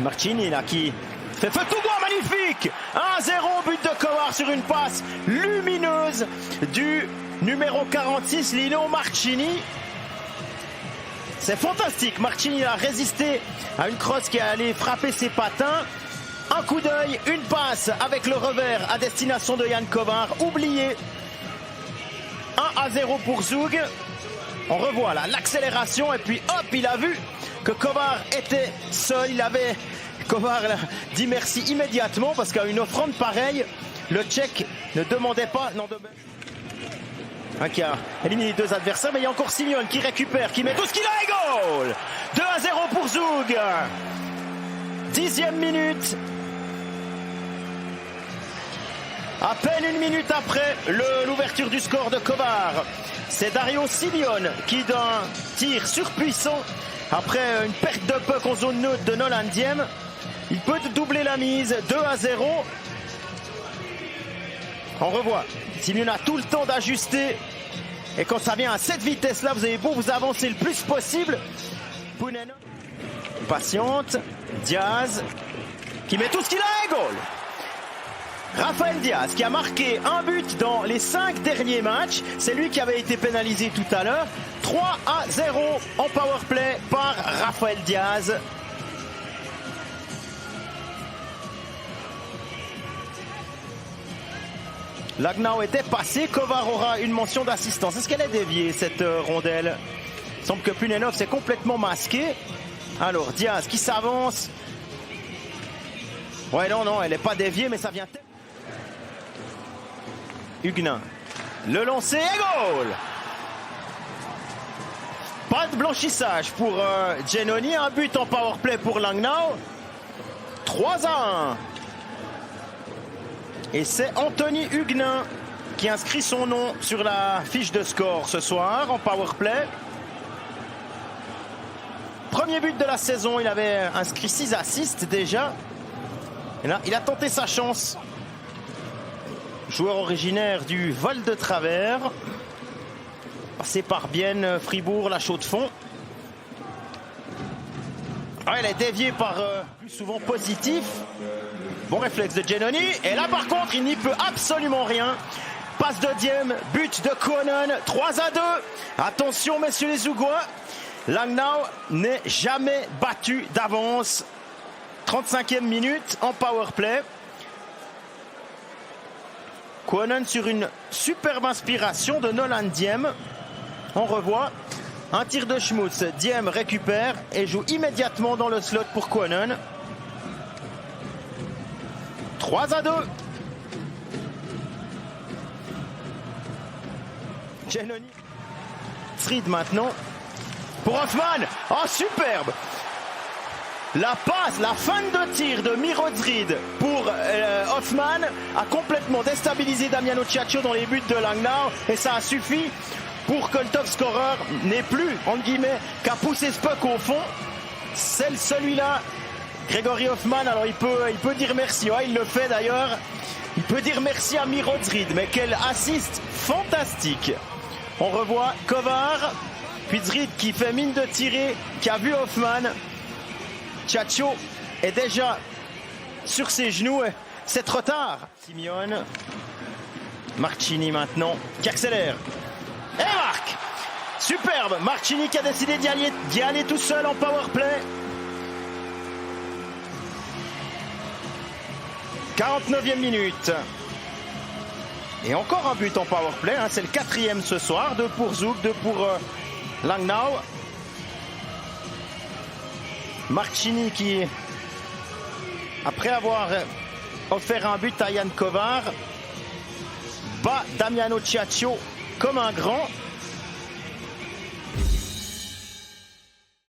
Marcini là qui fait feu tout droit, magnifique. 1-0, but de Kovar sur une passe lumineuse du numéro 46, Lino Marcini. C'est fantastique, Marcini a résisté à une crosse qui est allée frapper ses patins. Un coup d'œil, une passe avec le revers à destination de Jan Kovar, oublié. 1-0 pour Zug. On revoit là l'accélération et puis hop, il a vu que Kovar était seul. Kovar dit merci immédiatement parce qu'à une offrande pareille, le Tchèque ne demandait pas. Qui a éliminé deux adversaires, mais il y a encore Simeone qui récupère, qui met tout ce qu'il a et goal. 2-0 pour Zug. 10e minute. À peine une minute après l'ouverture du score de Kovar, c'est Dario Simeone qui d'un tir surpuissant, après une perte de puck en zone neutre de Nolan Diem, il peut doubler la mise. 2-0. On revoit, Simeone a tout le temps d'ajuster. Et quand ça vient à cette vitesse-là, vous avez beau vous avancer le plus possible. Pounen patiente. Diaz qui met tout ce qu'il a et goal. Rafael Diaz qui a marqué un but dans les 5 derniers matchs. C'est lui qui avait été pénalisé tout à l'heure. 3-0 en powerplay par Rafael Diaz. Langnau était passé, Kovar aura une mention d'assistance. Est-ce qu'elle est déviée cette rondelle? Il semble que Punenov s'est complètement masqué. Alors Diaz qui s'avance. Ouais non, elle n'est pas déviée mais ça vient. Huguenin, le lancer et goal. Pas de blanchissage pour Giannoni, un but en powerplay pour Langnau. 3-1. Et c'est Anthony Huguenin qui inscrit son nom sur la fiche de score ce soir en powerplay. Premier but de la saison, il avait inscrit 6 assists déjà. Et là, il a tenté sa chance. Joueur originaire du Val de Travers. Passé par Bienne, Fribourg, la Chaux-de-Fonds. Elle est déviée par plus souvent positif. Bon réflexe de Giannoni. Et là par contre il n'y peut absolument rien. Passe de Diem, but de Kuonen. 3-2. Attention messieurs les Zougois. Langnau n'est jamais battu d'avance. 35e minute en powerplay. Kuonen sur une superbe inspiration de Nolan Diem. On revoit. Un tir de Schmutz, Diem récupère et joue immédiatement dans le slot pour Kuonen. 3-2. Giannoni. Fried maintenant. Pour Hoffman. Oh, superbe. La passe, la fin de tir de Miro Zrid pour Hoffman a complètement déstabilisé Damiano Ciaccio dans les buts de Langnau. Et ça a suffi pour que le top scorer n'ait plus, entre guillemets, qu'à pousser ce puck au fond. C'est celui-là, Grégory Hoffman. Alors il peut dire merci, ouais, il le fait d'ailleurs. Il peut dire merci à Miro Zrid, mais quel assist fantastique. On revoit Kovar, puis Zrid qui fait mine de tirer, qui a vu Hoffman. Ciaccio est déjà sur ses genoux, c'est trop tard. Simeone, Marcini maintenant, qui accélère. Et marque. Superbe. Marcini qui a décidé d'y aller tout seul en powerplay. 49e minute. Et encore un but en powerplay. Hein. C'est le 4e ce soir. 2 pour Zug, 2 pour Langnau. Marcini qui, après avoir offert un but à Jan Kovar, bat Damiano Ciaccio comme un grand.